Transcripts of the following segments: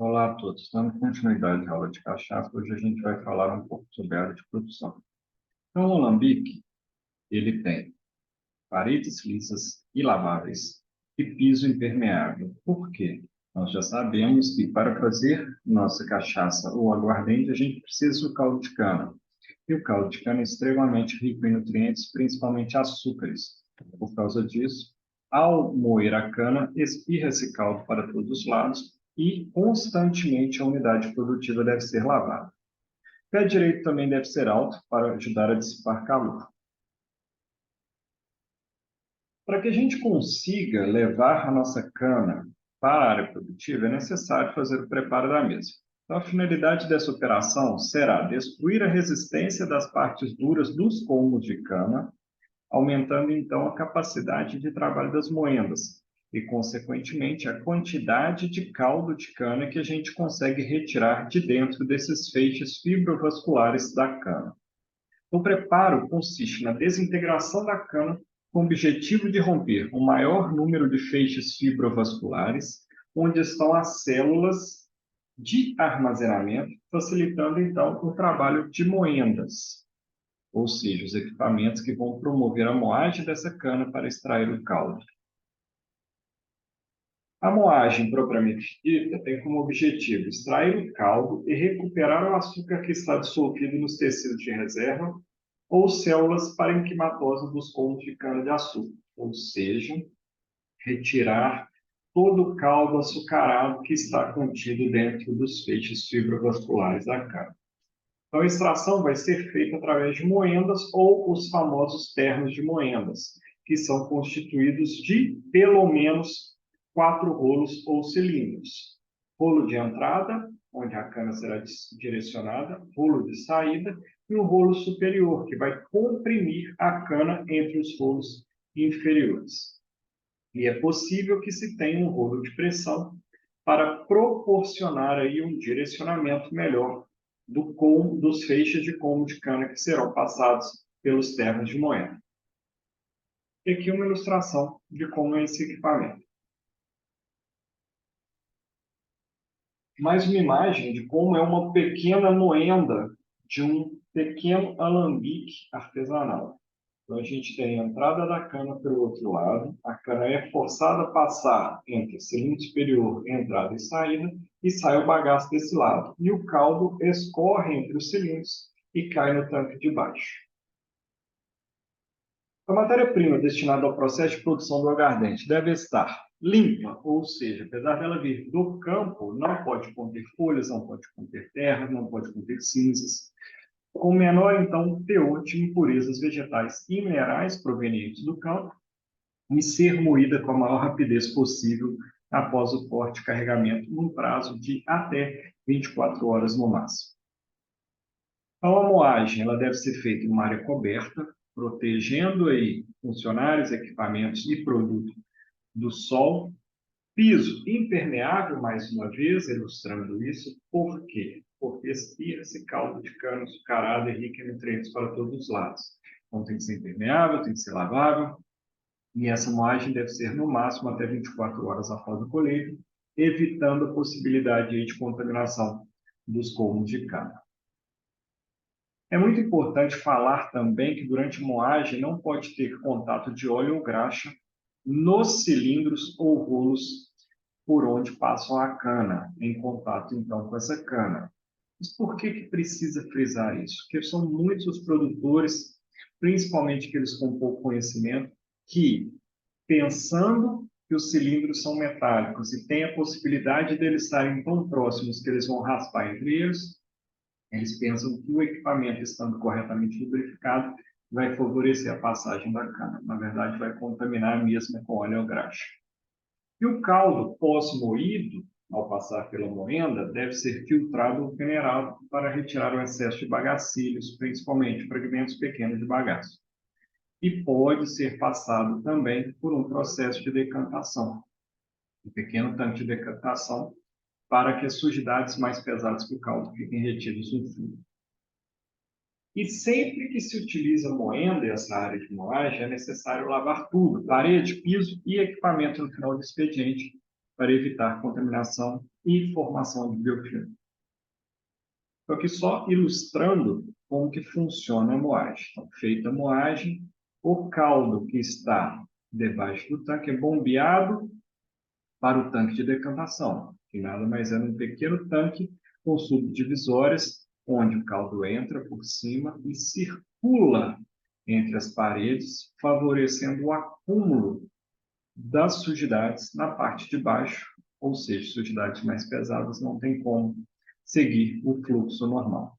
Olá a todos, dando continuidade à aula de cachaça, hoje a gente vai falar um pouco sobre a área de produção. Então, o alambique, ele tem paredes lisas e laváveis e piso impermeável. Por quê? Nós já sabemos que para fazer nossa cachaça ou aguardente, a gente precisa do caldo de cana. E o caldo de cana é extremamente rico em nutrientes, principalmente açúcares. Por causa disso, ao moer a cana, espirra esse caldo para todos os lados e constantemente a unidade produtiva deve ser lavada. O pé direito também deve ser alto para ajudar a dissipar calor. Para que a gente consiga levar a nossa cana para a área produtiva, é necessário fazer o preparo da mesma. Então, a finalidade dessa operação será destruir a resistência das partes duras dos colmos de cana, aumentando então a capacidade de trabalho das moendas e, consequentemente, a quantidade de caldo de cana que a gente consegue retirar de dentro desses feixes fibrovasculares da cana. O preparo consiste na desintegração da cana com o objetivo de romper o maior número de feixes fibrovasculares, onde estão as células de armazenamento, facilitando então o trabalho de moendas, ou seja, os equipamentos que vão promover a moagem dessa cana para extrair o caldo. A moagem propriamente dita tem como objetivo extrair o caldo e recuperar o açúcar que está dissolvido nos tecidos de reserva ou células parenquimatosas dos colmos de cana-de-açúcar, ou seja, retirar todo o caldo açucarado que está contido dentro dos feixes fibrovasculares da cana. Então, a extração vai ser feita através de moendas ou os famosos ternos de moendas, que são constituídos de pelo menos 4 rolos ou cilindros. Rolo de entrada, onde a cana será direcionada, rolo de saída e um rolo superior, que vai comprimir a cana entre os rolos inferiores. E é possível que se tenha um rolo de pressão para proporcionar aí um direcionamento melhor dos feixes de colmo de cana que serão passados pelos ternos de moenda. E aqui uma ilustração de como é esse equipamento. Mais uma imagem de como é uma pequena moenda de um pequeno alambique artesanal. Então, a gente tem a entrada da cana pelo outro lado, a cana é forçada a passar entre cilindro superior, entrada e saída, e sai o bagaço desse lado. E o caldo escorre entre os cilindros e cai no tanque de baixo. A matéria-prima destinada ao processo de produção do aguardente deve estar limpa, ou seja, apesar dela vir do campo, não pode conter folhas, não pode conter terra, não pode conter cinzas, com menor, então, teor de impurezas vegetais e minerais provenientes do campo e ser moída com a maior rapidez possível após o corte e carregamento, num prazo de até 24 horas no máximo. Então, a moagem ela deve ser feita em uma área coberta, protegendo aí funcionários, equipamentos e produto do sol. Piso impermeável, mais uma vez, ilustrando isso. Por quê? Porque espirra esse caldo de cana açucarado e rico em nutrientes para todos os lados. Então, tem que ser impermeável, tem que ser lavável, e essa moagem deve ser, no máximo, até 24 horas após o colheita, evitando a possibilidade aí de contaminação dos colmos de cana. É muito importante falar também que, durante a moagem, não pode ter contato de óleo ou graxa nos cilindros ou rolos por onde passam a cana, em contato então com essa cana. Mas por que precisa frisar isso? Porque são muitos os produtores, principalmente aqueles com pouco conhecimento, que, pensando que os cilindros são metálicos e tem a possibilidade deles estarem tão próximos que eles vão raspar entre eles pensam que o equipamento, estando corretamente lubrificado, vai favorecer a passagem da cana. Na verdade, vai contaminar a mesma com óleo ou graxa. E o caldo pós-moído, ao passar pela moenda, deve ser filtrado ou peneirado para retirar o excesso de bagacilhos, principalmente fragmentos pequenos de bagaço. E pode ser passado também por um processo de decantação, um pequeno tanque de decantação, para que as sujidades mais pesadas que o caldo fiquem retidas no fundo. E sempre que se utiliza moenda, essa área de moagem, é necessário lavar tudo, parede, piso e equipamento no final do expediente, para evitar contaminação e formação de biofilme. Estou aqui só ilustrando como que funciona a moagem. Então, feita a moagem, o caldo que está debaixo do tanque é bombeado para o tanque de decantação, que nada mais é um pequeno tanque com subdivisórias, onde o caldo entra por cima e circula entre as paredes, favorecendo o acúmulo das sujidades na parte de baixo, ou seja, sujidades mais pesadas não tem como seguir o fluxo normal.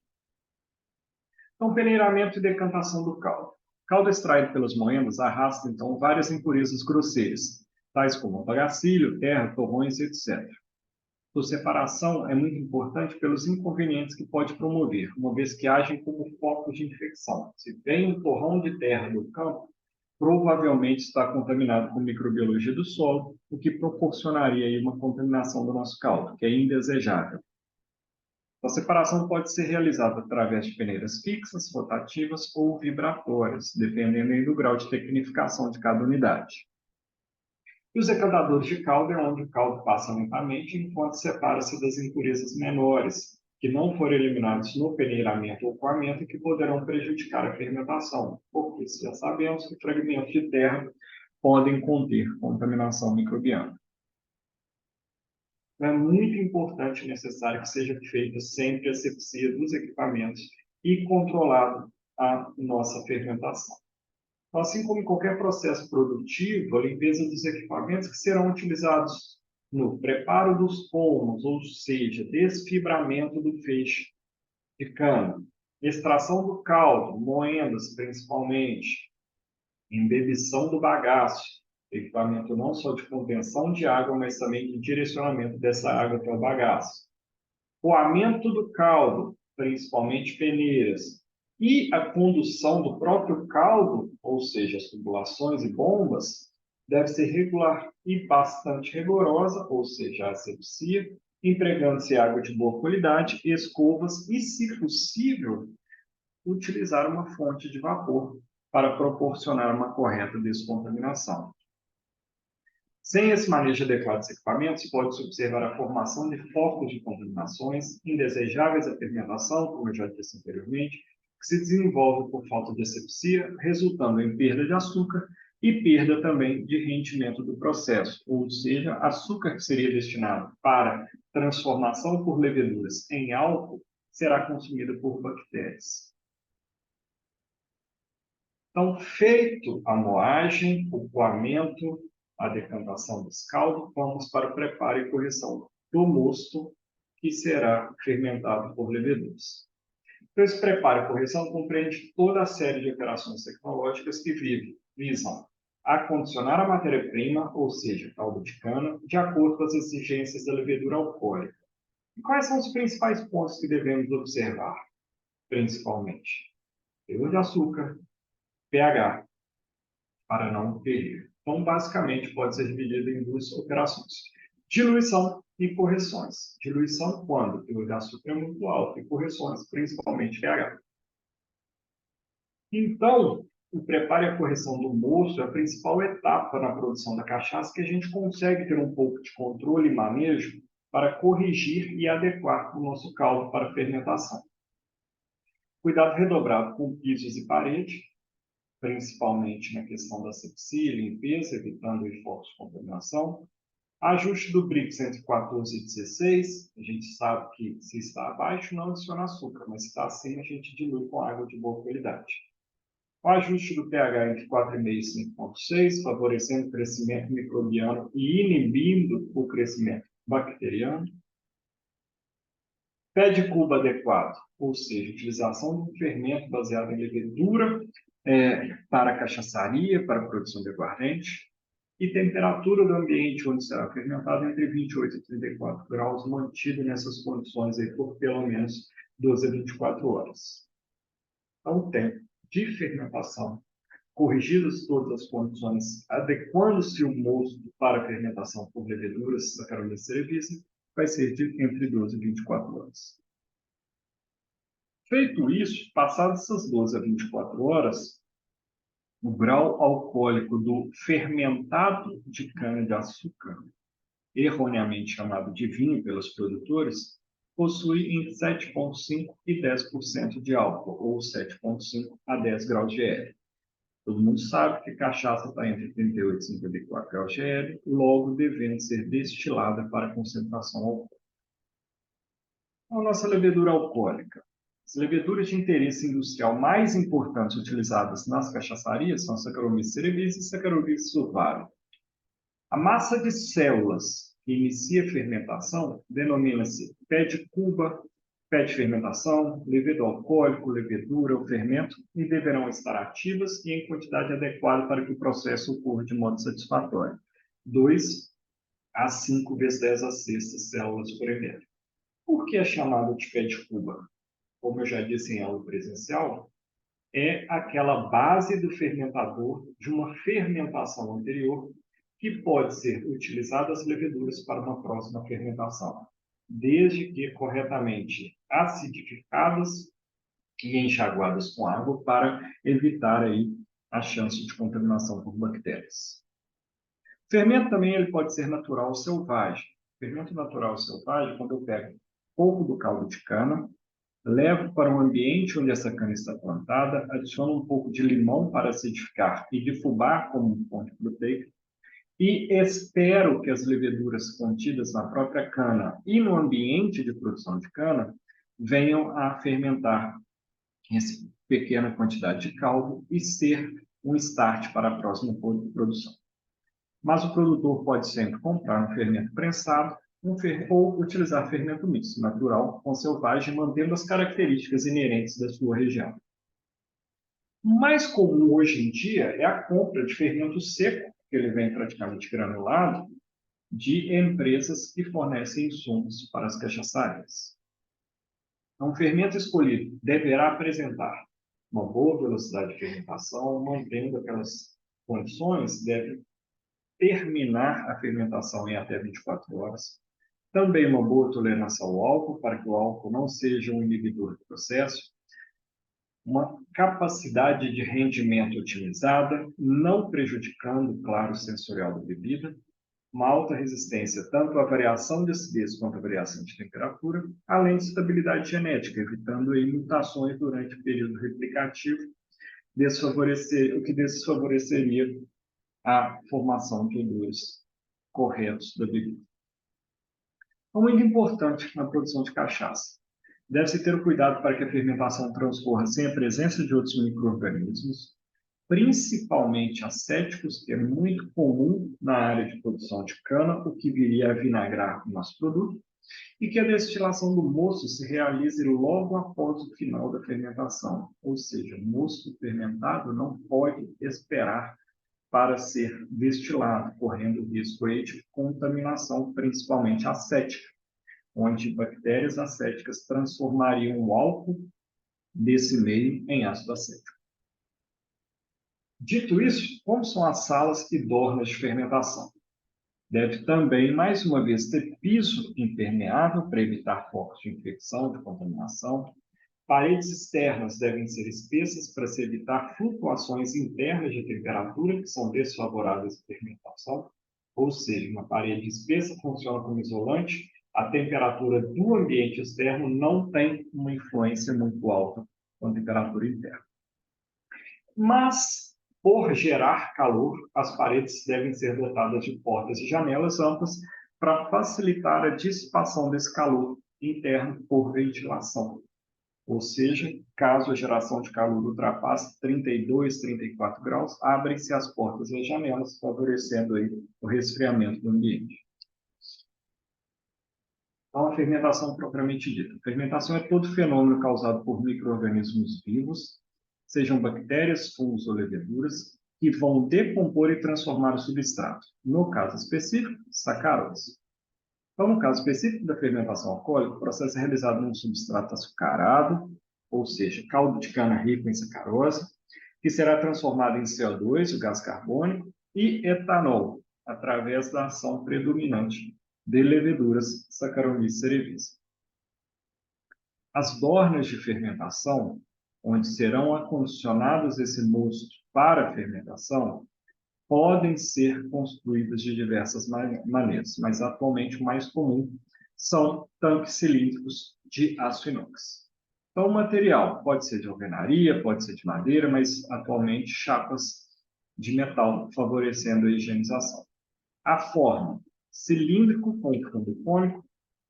Então, peneiramento e decantação do caldo. O caldo extraído pelas moendas arrasta, então, várias impurezas grosseiras, tais como bagacilho, terra, torrões, etc. Sua separação é muito importante pelos inconvenientes que pode promover, uma vez que agem como focos de infecção. Se vem um torrão de terra do campo, provavelmente está contaminado com microbiologia do solo, o que proporcionaria aí uma contaminação do nosso caldo, que é indesejável. A separação pode ser realizada através de peneiras fixas, rotativas ou vibratórias, dependendo do grau de tecnificação de cada unidade. E os decantadores de caldo é onde o caldo passa lentamente enquanto separa-se das impurezas menores, que não foram eliminadas no peneiramento ou coamento e que poderão prejudicar a fermentação, porque já sabemos que fragmentos de terra podem conter contaminação microbiana. É muito importante e necessário que seja feita sempre a asepsia dos equipamentos e controlado a nossa fermentação. Então, assim como em qualquer processo produtivo, a limpeza dos equipamentos que serão utilizados no preparo dos pomos, ou seja, desfibramento do feixe de cana, extração do caldo, moendas principalmente, embebição do bagaço, equipamento não só de contenção de água, mas também de direcionamento dessa água até o bagaço. Coamento do caldo, principalmente peneiras, e a condução do próprio caldo, ou seja, as tubulações e bombas, deve ser regular e bastante rigorosa, ou seja, a asepsia, empregando-se água de boa qualidade, escovas e, se possível, utilizar uma fonte de vapor para proporcionar uma correta descontaminação. Sem esse manejo adequado dos equipamentos, pode-se observar a formação de focos de contaminações indesejáveis à fermentação, como eu já disse anteriormente, que se desenvolve por falta de asepsia, resultando em perda de açúcar e perda também de rendimento do processo, ou seja, açúcar que seria destinado para transformação por leveduras em álcool será consumido por bactérias. Então, feito a moagem, o coamento, a decantação dos caldos, vamos para o preparo e correção do mosto, que será fermentado por leveduras. Então, esse preparo e correção compreende toda a série de operações tecnológicas que visam acondicionar a matéria-prima, ou seja, caldo de cana, de acordo com as exigências da levedura alcoólica. E quais são os principais pontos que devemos observar, principalmente? Teor de açúcar, pH, para não ferir. Então, basicamente, pode ser dividido em duas operações: diluição e correções. Diluição quando o teor de açúcar é muito alto e correções, principalmente pH. Então, o preparo e a correção do mosto é a principal etapa na produção da cachaça que a gente consegue ter um pouco de controle e manejo para corrigir e adequar o nosso caldo para a fermentação. Cuidado redobrado com pisos e parede, principalmente na questão da asepsia e limpeza, evitando os focos de contaminação. Ajuste do Brix entre 14 e 16, a gente sabe que se está abaixo não adiciona açúcar, mas se está acima a gente dilui com água de boa qualidade. O ajuste do pH entre 4,5 e 5,6, favorecendo o crescimento microbiano e inibindo o crescimento bacteriano. Pé de cuba adequado, ou seja, utilização de um fermento baseado em levedura para a cachaçaria, para a produção de aguardente. E temperatura do ambiente onde será fermentado entre 28 e 34 graus, mantido nessas condições aí por pelo menos 12 a 24 horas. Então, o tempo de fermentação, corrigidas todas as condições, adequando-se o mosto para a fermentação por leveduras, Saccharomyces cerevisiae, vai ser de entre 12 e 24 horas. Feito isso, passadas essas 12 a 24 horas, o grau alcoólico do fermentado de cana-de-açúcar erroneamente chamado de vinho pelos produtores, possui entre 7,5% e 10% de álcool, ou 7,5 a 10 graus de GL. Todo mundo sabe que cachaça está entre 38 e 54 graus de GL, logo devendo ser destilada para concentração alcoólica. A nossa levedura alcoólica. As leveduras de interesse industrial mais importantes utilizadas nas cachaçarias são a Saccharomyces cerevisiae e Saccharomyces cerevisiae. A massa de células que inicia a fermentação denomina-se pé de cuba, pé de fermentação, levedor alcoólico, levedura ou fermento, e deverão estar ativas e em quantidade adequada para que o processo ocorra de modo satisfatório. 2 a 5 vezes 10 a sexta células por ml. Por que é chamado de pé de cuba? Como eu já disse em aula presencial, é aquela base do fermentador de uma fermentação anterior que pode ser utilizada as leveduras para uma próxima fermentação, desde que corretamente acidificadas e enxaguadas com água para evitar aí a chance de contaminação por bactérias. O fermento também ele pode ser natural ou selvagem. O fermento natural ou selvagem, quando eu pego pouco do caldo de cana, levo para um ambiente onde essa cana está plantada, adiciono um pouco de limão para acidificar e de fubá como fonte proteica, e espero que as leveduras contidas na própria cana e no ambiente de produção de cana venham a fermentar essa pequena quantidade de caldo e ser um start para a próxima produção. Mas o produtor pode sempre comprar um fermento prensado ou utilizar fermento misto, natural com selvagem, mantendo as características inerentes da sua região. O mais comum hoje em dia é a compra de fermento seco, que ele vem praticamente granulado, de empresas que fornecem insumos para as cachaçarias. Então, o fermento escolhido deverá apresentar uma boa velocidade de fermentação, mantendo aquelas condições, deve terminar a fermentação em até 24 horas. Também uma boa tolerância ao álcool, para que o álcool não seja um inibidor do processo. Uma capacidade de rendimento otimizada, não prejudicando o claro sensorial da bebida. Uma alta resistência tanto à variação de acidez quanto à variação de temperatura, além de estabilidade genética, evitando aí mutações durante o período replicativo, o que desfavoreceria a formação de odores corretos da bebida. É muito importante na produção de cachaça. Deve-se ter o cuidado para que a fermentação transcorra sem a presença de outros micro-organismos, principalmente acéticos, que é muito comum na área de produção de cana, o que viria a vinagrar o nosso produto, e que a destilação do mosto se realize logo após o final da fermentação, ou seja, o mosto fermentado não pode esperar para ser destilado, correndo o risco aí de contaminação, principalmente acética, onde bactérias acéticas transformariam o álcool desse meio em ácido acético. Dito isso, como são as salas e dornas de fermentação? Deve também, mais uma vez, ter piso impermeável para evitar focos de infecção, de contaminação. Paredes externas devem ser espessas para se evitar flutuações internas de temperatura que são desfavoráveis à fermentação. Ou seja, uma parede espessa funciona como isolante, a temperatura do ambiente externo não tem uma influência muito alta com a temperatura interna. Mas, por gerar calor, as paredes devem ser dotadas de portas e janelas amplas para facilitar a dissipação desse calor interno por ventilação. Ou seja, caso a geração de calor ultrapasse 32, 34 graus, abrem-se as portas e as janelas, favorecendo aí o resfriamento do ambiente. Então, a fermentação propriamente dita. A fermentação é todo fenômeno causado por micro-organismos vivos, sejam bactérias, fungos ou leveduras, que vão decompor e transformar o substrato. No caso específico, sacarose. Então, no caso específico da fermentação alcoólica, o processo é realizado num substrato açucarado, ou seja, caldo de cana rico em sacarose, que será transformado em CO2, o gás carbônico, e etanol, através da ação predominante de leveduras Saccharomyces cerevisiae. As dornas de fermentação, onde serão acondicionados esse mosto para a fermentação, podem ser construídas de diversas maneiras, mas atualmente o mais comum são tanques cilíndricos de aço inox. Então, o material pode ser de alvenaria, pode ser de madeira, mas atualmente chapas de metal, favorecendo a higienização. A forma cilíndrico com fundo cônico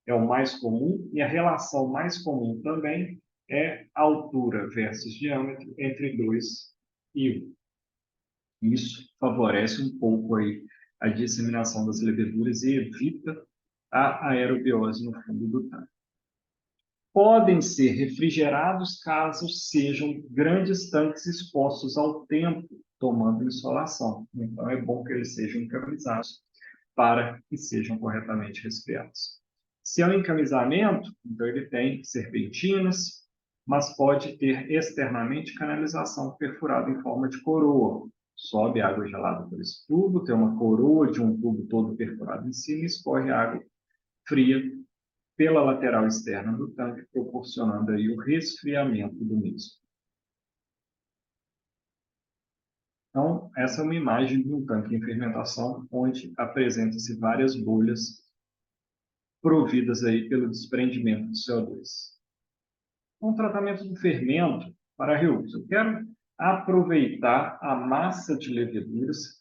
é o mais comum, e a relação mais comum também é altura versus diâmetro entre 2 e 1. Isso favorece um pouco aí a disseminação das leveduras e evita a aerobiose no fundo do tanque. Podem ser refrigerados caso sejam grandes tanques expostos ao tempo, tomando insolação. Então, é bom que eles sejam encamisados para que sejam corretamente resfriados. Se é um encamisamento, então ele tem serpentinas, mas pode ter externamente canalização perfurada em forma de coroa. Sobe água gelada por esse tubo, tem uma coroa de um tubo todo perfurado em cima e escorre água fria pela lateral externa do tanque, proporcionando aí o resfriamento do mesmo. Então, essa é uma imagem de um tanque em fermentação, onde apresenta-se várias bolhas providas aí pelo desprendimento de CO2. Um tratamento do fermento para reuso. Eu quero aproveitar a massa de leveduras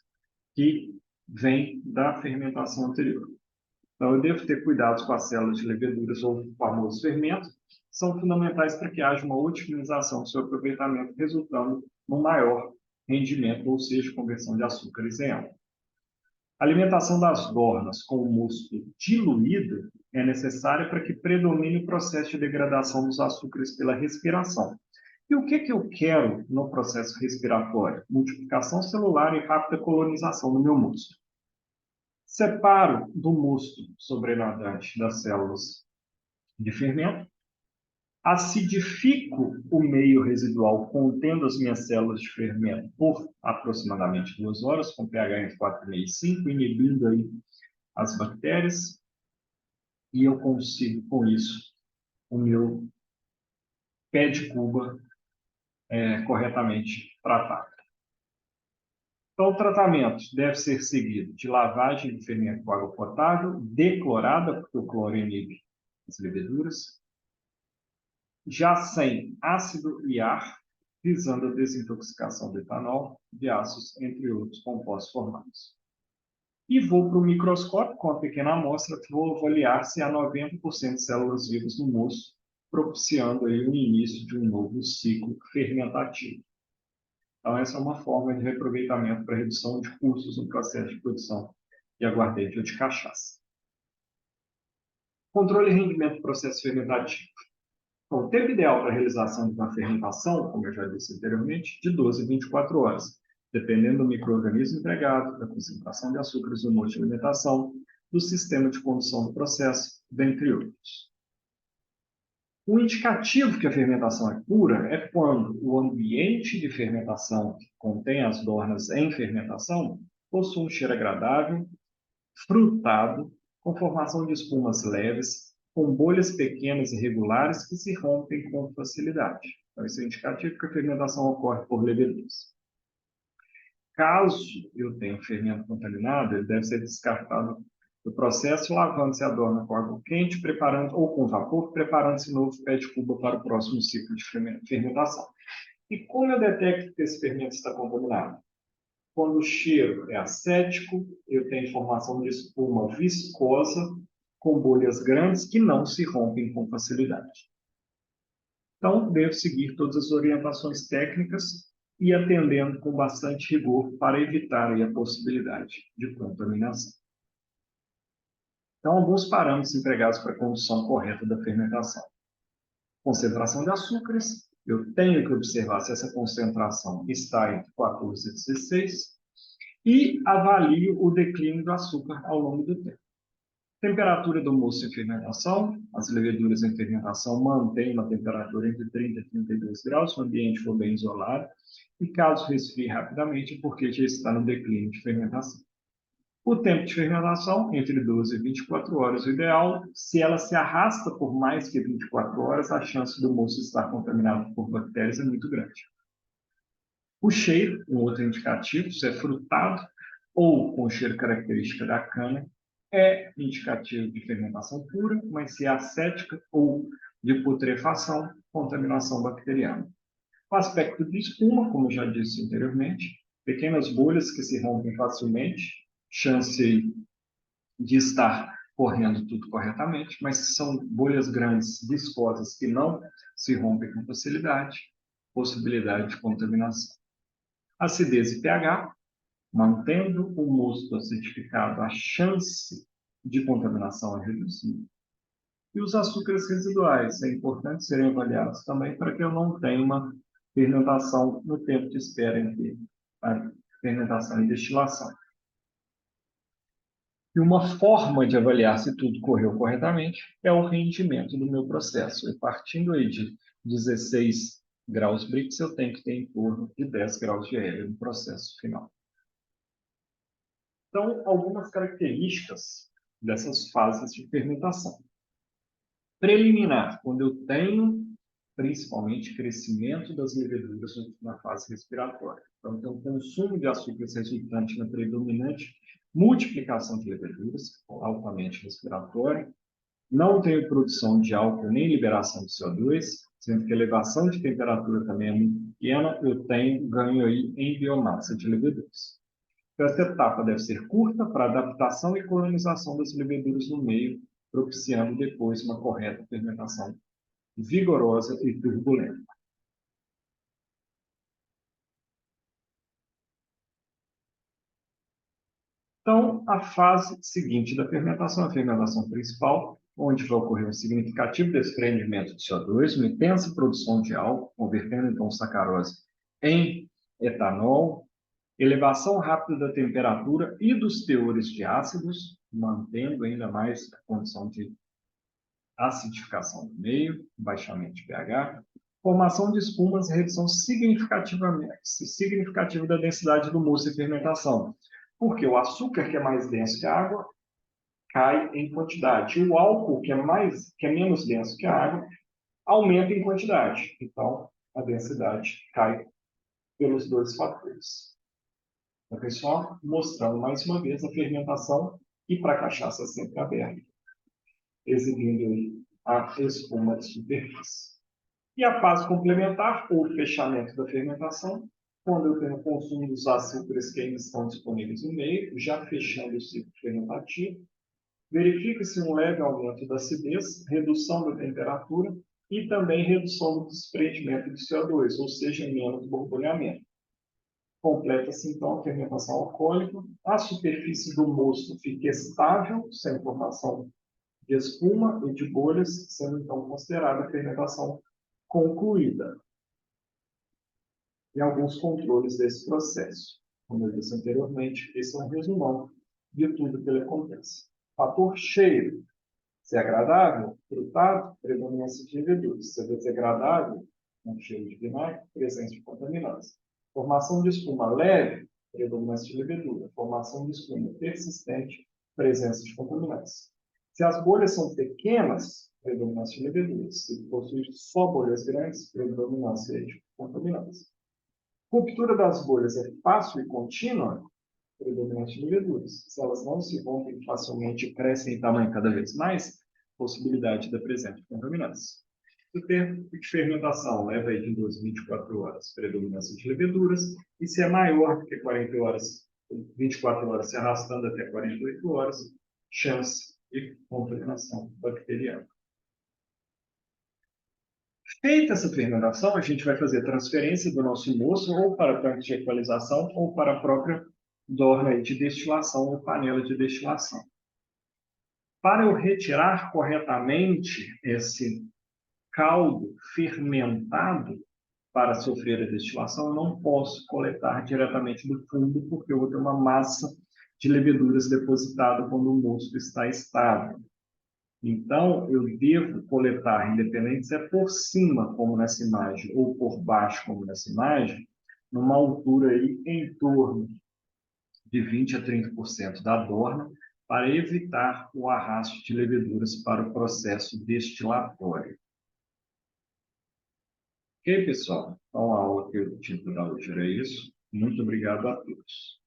que vem da fermentação anterior. Então, eu devo ter cuidados com as células de leveduras ou o famoso fermento, são fundamentais para que haja uma otimização do seu aproveitamento, resultando no maior rendimento, ou seja, conversão de açúcares em álcool. A alimentação das dornas com o mosto diluído é necessária para que predomine o processo de degradação dos açúcares pela respiração. E o que eu quero no processo respiratório? Multiplicação celular e rápida colonização no meu mosto. Separo do mosto sobrenadante das células de fermento, acidifico o meio residual contendo as minhas células de fermento por aproximadamente 2 horas, com pH entre 4,5 e 5, inibindo aí as bactérias, e eu consigo, com isso, o meu pé de cuba corretamente tratado. Então, o tratamento deve ser seguido de lavagem de fermento com água potável, declorada, porque o cloro inibe as leveduras, já sem ácido e ar, visando a desintoxicação do etanol, de ácidos, entre outros compostos formados. E vou para o microscópio, com a pequena amostra, vou avaliar se há 90% de células vivas no mosto, propiciando aí o início de um novo ciclo fermentativo. Então, essa é uma forma de reaproveitamento para redução de custos no processo de produção de aguardente ou de cachaça. Controle e rendimento do processo fermentativo. Então, o tempo ideal para a realização de uma fermentação, como eu já disse anteriormente, de 12 a 24 horas, dependendo do micro-organismo empregado, da concentração de açúcares no modo de alimentação, do sistema de condução do processo, dentre outros. O indicativo que a fermentação é pura é quando o ambiente de fermentação que contém as dornas em fermentação possui um cheiro agradável, frutado, com formação de espumas leves, com bolhas pequenas e regulares que se rompem com facilidade. Então, esse é indicativo que a fermentação ocorre por leveduras. Caso eu tenha fermento contaminado, ele deve ser descartado do processo, lavando-se a dorna com água quente, preparando, ou com vapor, preparando-se novo pé de cuba para o próximo ciclo de fermentação. E como eu detecto que esse fermento está contaminado? Quando o cheiro é acético, eu tenho formação de espuma viscosa, com bolhas grandes que não se rompem com facilidade. Então, devo seguir todas as orientações técnicas e atendendo com bastante rigor para evitar aí a possibilidade de contaminação. Então, alguns parâmetros empregados para a condução correta da fermentação. Concentração de açúcares. Eu tenho que observar se essa concentração está entre 14 e 16 e avalio o declínio do açúcar ao longo do tempo. Temperatura do mosto em fermentação. As leveduras em fermentação mantêm uma temperatura entre 30 e 32 graus, se o ambiente for bem isolado, e caso resfrie rapidamente, porque já está no declínio de fermentação. O tempo de fermentação, entre 12 e 24 horas, o ideal. Se ela se arrasta por mais que 24 horas, a chance do mosto estar contaminado por bactérias é muito grande. O cheiro, um outro indicativo, se é frutado, ou com cheiro característico da cana, é indicativo de fermentação pura, mas se é acética ou de putrefação, contaminação bacteriana. O aspecto de espuma, como já disse anteriormente, pequenas bolhas que se rompem facilmente, chance de estar correndo tudo corretamente, mas são bolhas grandes, viscosas, que não se rompem com facilidade, possibilidade de contaminação. Acidez e pH, mantendo o mosto acidificado, a chance de contaminação é reduzida. E os açúcares residuais, é importante serem avaliados também para que eu não tenha uma fermentação no tempo de espera entre a fermentação e destilação. E uma forma de avaliar se tudo correu corretamente é o rendimento do meu processo. E partindo aí de 16 graus Brix, eu tenho que ter em torno de 10 graus de hélio no processo final. Então, algumas características dessas fases de fermentação. Preliminar, quando eu tenho principalmente crescimento das leveduras na fase respiratória. Então, tem um consumo de açúcares resultante na predominante multiplicação de leveduras, altamente respiratória. Não tenho produção de álcool nem liberação de CO2, sendo que a elevação de temperatura também é muito pequena, eu tenho ganho aí em biomassa de leveduras. Então, essa etapa deve ser curta para adaptação e colonização das leveduras no meio, propiciando depois uma correta fermentação vigorosa e turbulenta. Então, a fase seguinte da fermentação, a fermentação principal, onde vai ocorrer um significativo desprendimento de CO2, uma intensa produção de álcool, convertendo então sacarose em etanol, elevação rápida da temperatura e dos teores de ácidos, mantendo ainda mais a condição de acidificação do meio, baixamento de pH, formação de espumas e redução significativa da densidade do mosto e fermentação. Porque o açúcar, que é mais denso que a água, cai em quantidade. E o álcool, que é menos denso que a água, aumenta em quantidade. Então, a densidade cai pelos dois fatores. Então, pessoal, mostrando mais uma vez a fermentação e para a cachaça sempre aberta, exibindo aí a espuma de superfície. E a fase complementar, ou fechamento da fermentação, quando eu tenho o consumo dos açúcares que ainda estão disponíveis no meio, já fechando o ciclo fermentativo, verifica-se um leve aumento da acidez, redução da temperatura e também redução do desprendimento de CO2, ou seja, menos borbulhamento. Completa-se, então, a fermentação alcoólica, a superfície do mosto fica estável, sem formação de espuma e de bolhas, sendo, então, considerada a fermentação concluída. E alguns controles desse processo. Como eu disse anteriormente, esse é um resumão de tudo que ele acontece. Fator cheiro. Se é agradável, frutado, predominância de leveduras. Se é desagradável, um cheiro de vinagre, presença de contaminantes. Formação de espuma leve, predominância de levedura. Formação de espuma persistente, presença de contaminantes. Se as bolhas são pequenas, predominância de leveduras. Se possui só bolhas grandes, predominância de contaminantes. Ruptura das bolhas é fácil e contínua, predominante de leveduras. Se elas não se rompem facilmente e crescem em tamanho cada vez mais, possibilidade da presença de contaminantes. O tempo de fermentação leva aí de 12 a 24 horas, predominância de leveduras, e se é maior do que 40 horas, 24 horas se arrastando até 48 horas, chance de contaminação bacteriana. Feita essa fermentação, a gente vai fazer a transferência do nosso mosto ou para tanque de equalização ou para a própria dorna de destilação ou panela de destilação. Para eu retirar corretamente esse caldo fermentado para sofrer a destilação, eu não posso coletar diretamente do fundo, porque eu vou ter uma massa de leveduras depositada quando o mosto está estável. Então, eu devo coletar, independente se é por cima, como nessa imagem, ou por baixo, como nessa imagem, numa altura aí em torno de 20 a 30% da dorna, para evitar o arrasto de leveduras para o processo destilatório. Ok, pessoal? Então, a aula que eu tive para hoje era isso. Muito obrigado a todos.